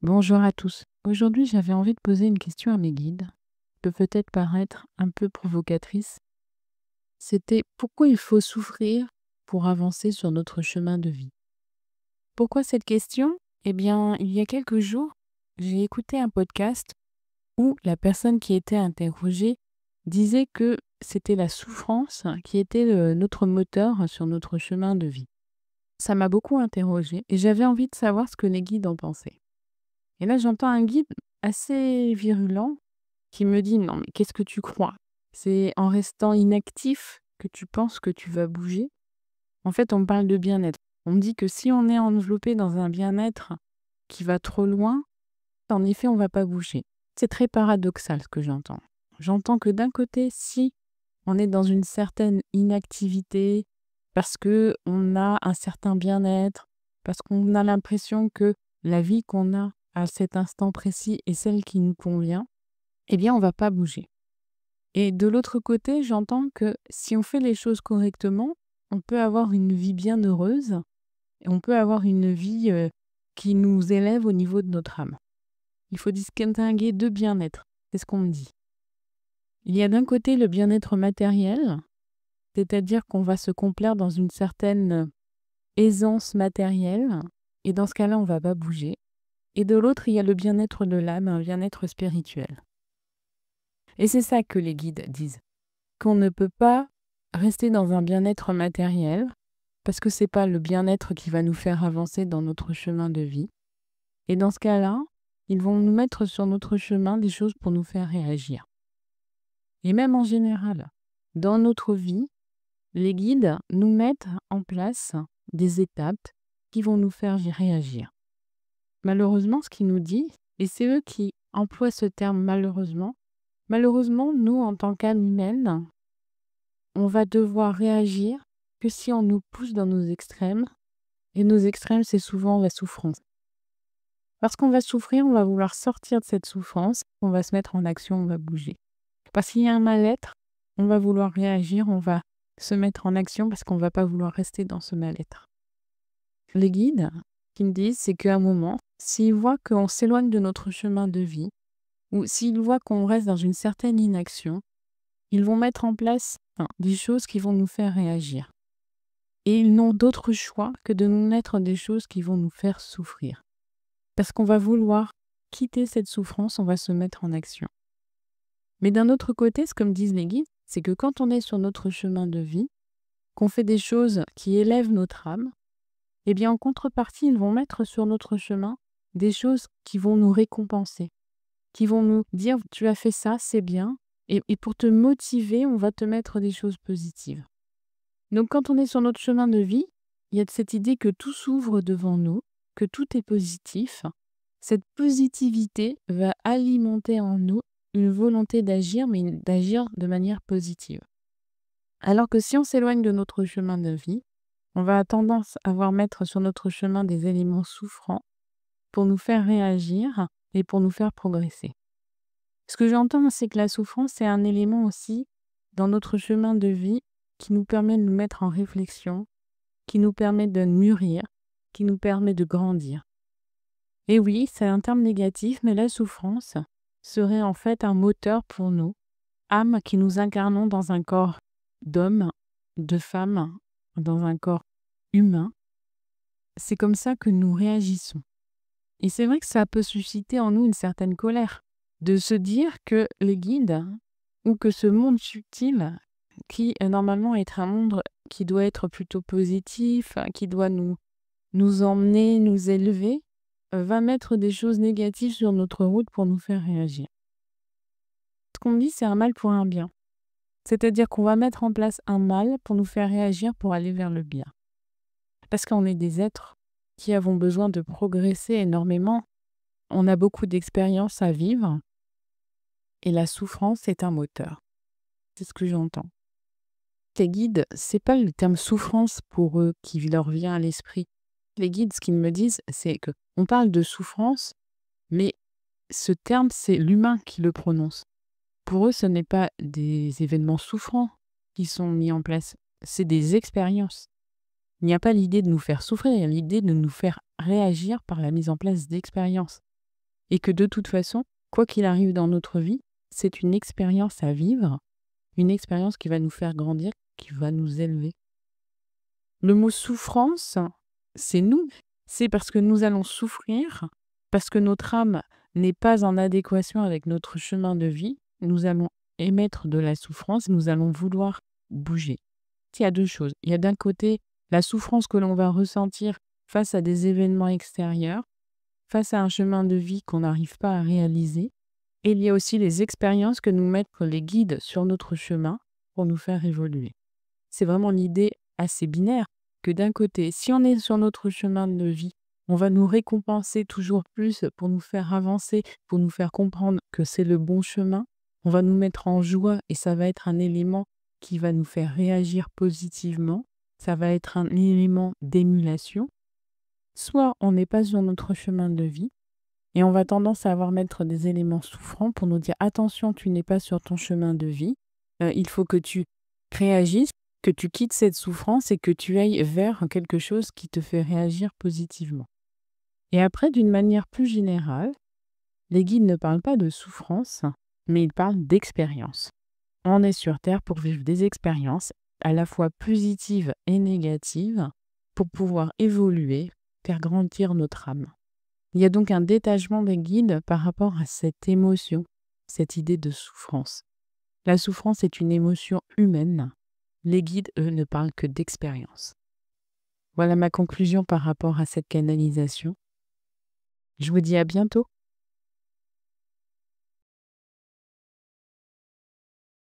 Bonjour à tous. Aujourd'hui, j'avais envie de poser une question à mes guides, qui peut peut-être paraître un peu provocatrice. C'était pourquoi il faut souffrir pour avancer sur notre chemin de vie? Pourquoi cette question? Eh bien, il y a quelques jours, j'ai écouté un podcast où la personne qui était interrogée disait que c'était la souffrance qui était notre moteur sur notre chemin de vie. Ça m'a beaucoup interrogée et j'avais envie de savoir ce que les guides en pensaient. Et là, j'entends un guide assez virulent qui me dit: «Non, mais qu'est-ce que tu crois? C'est en restant inactif que tu penses que tu vas bouger?» En fait, on me parle de bien-être. On me dit que si on est enveloppé dans un bien-être qui va trop loin, en effet, on va pas bouger. C'est très paradoxal ce que j'entends. J'entends que d'un côté, si on est dans une certaine inactivité, parce que on a un certain bien-être, parce qu'on a l'impression que la vie qu'on a à cet instant précis est celle qui nous convient, eh bien, on va pas bouger. Et de l'autre côté, j'entends que si on fait les choses correctement, on peut avoir une vie bien heureuse et on peut avoir une vie qui nous élève au niveau de notre âme. Il faut distinguer deux bien-être, c'est ce qu'on me dit. Il y a d'un côté le bien-être matériel, c'est-à-dire qu'on va se complaire dans une certaine aisance matérielle, et dans ce cas-là, on va pas bouger. Et de l'autre, il y a le bien-être de l'âme, un bien-être spirituel. Et c'est ça que les guides disent, qu'on ne peut pas rester dans un bien-être matériel, parce que c'est pas le bien-être qui va nous faire avancer dans notre chemin de vie. Et dans ce cas-là, ils vont nous mettre sur notre chemin des choses pour nous faire réagir. Et même en général, dans notre vie, les guides nous mettent en place des étapes qui vont nous faire réagir. Malheureusement, ce qu'ils nous disent, et c'est eux qui emploient ce terme malheureusement, nous, en tant qu'âme humaine, on va devoir réagir que si on nous pousse dans nos extrêmes, et nos extrêmes, c'est souvent la souffrance. Parce qu'on va souffrir, on va vouloir sortir de cette souffrance, on va se mettre en action, on va bouger. Parce qu'il y a un mal-être, on va vouloir réagir, on va se mettre en action parce qu'on ne va pas vouloir rester dans ce mal-être. Les guides, ce qu'ils me disent, c'est qu'à un moment, s'ils voient qu'on s'éloigne de notre chemin de vie, ou s'ils voient qu'on reste dans une certaine inaction, ils vont mettre en place des choses qui vont nous faire réagir. Et ils n'ont d'autre choix que de nous mettre des choses qui vont nous faire souffrir. Parce qu'on va vouloir quitter cette souffrance, on va se mettre en action. Mais d'un autre côté, ce que me disent les guides, c'est que quand on est sur notre chemin de vie, qu'on fait des choses qui élèvent notre âme, eh bien en contrepartie, ils vont mettre sur notre chemin des choses qui vont nous récompenser, qui vont nous dire « tu as fait ça, c'est bien », et pour te motiver, on va te mettre des choses positives. Donc quand on est sur notre chemin de vie, il y a cette idée que tout s'ouvre devant nous, que tout est positif. Cette positivité va alimenter en nous une volonté d'agir, mais d'agir de manière positive. Alors que si on s'éloigne de notre chemin de vie, on va avoir tendance à mettre sur notre chemin des éléments souffrants pour nous faire réagir et pour nous faire progresser. Ce que j'entends, c'est que la souffrance, c'est un élément aussi dans notre chemin de vie qui nous permet de nous mettre en réflexion, qui nous permet de mûrir, qui nous permet de grandir. Et oui, c'est un terme négatif, mais la souffrance serait en fait un moteur pour nous, âme qui nous incarnons dans un corps d'homme, de femme, dans un corps humain. C'est comme ça que nous réagissons. Et c'est vrai que ça peut susciter en nous une certaine colère, de se dire que les guides, ou que ce monde subtil, qui normalement est un monde qui doit être plutôt positif, qui doit nous emmener, nous élever, va mettre des choses négatives sur notre route pour nous faire réagir. Ce qu'on dit, c'est un mal pour un bien. C'est-à-dire qu'on va mettre en place un mal pour nous faire réagir pour aller vers le bien. Parce qu'on est des êtres qui avons besoin de progresser énormément. On a beaucoup d'expériences à vivre et la souffrance est un moteur. C'est ce que j'entends. Les guides, c'est pas le terme souffrance pour eux qui leur vient à l'esprit. Les guides, ce qu'ils me disent, c'est que on parle de souffrance, mais ce terme, c'est l'humain qui le prononce. Pour eux, ce n'est pas des événements souffrants qui sont mis en place, c'est des expériences. Il n'y a pas l'idée de nous faire souffrir, il y a l'idée de nous faire réagir par la mise en place d'expériences. et que de toute façon, quoi qu'il arrive dans notre vie, c'est une expérience à vivre, une expérience qui va nous faire grandir, qui va nous élever. Le mot souffrance, c'est nous. C'est parce que nous allons souffrir, parce que notre âme n'est pas en adéquation avec notre chemin de vie, nous allons émettre de la souffrance, nous allons vouloir bouger. Il y a deux choses. Il y a d'un côté la souffrance que l'on va ressentir face à des événements extérieurs, face à un chemin de vie qu'on n'arrive pas à réaliser. Et il y a aussi les expériences que nous mettent les guides sur notre chemin pour nous faire évoluer. C'est vraiment l'idée assez binaire que d'un côté, si on est sur notre chemin de vie, on va nous récompenser toujours plus pour nous faire avancer, pour nous faire comprendre que c'est le bon chemin. On va nous mettre en joie et ça va être un élément qui va nous faire réagir positivement. Ça va être un élément d'émulation. Soit on n'est pas sur notre chemin de vie et on va tendance à avoir mettre des éléments souffrants pour nous dire attention, tu n'es pas sur ton chemin de vie. Il faut que tu réagisses, que tu quittes cette souffrance et que tu ailles vers quelque chose qui te fait réagir positivement. Et après, d'une manière plus générale, les guides ne parlent pas de souffrance, mais ils parlent d'expérience. On est sur Terre pour vivre des expériences à la fois positives et négatives pour pouvoir évoluer, faire grandir notre âme. Il y a donc un détachement des guides par rapport à cette émotion, cette idée de souffrance. La souffrance est une émotion humaine. Les guides, eux, ne parlent que d'expérience. Voilà ma conclusion par rapport à cette canalisation. Je vous dis à bientôt.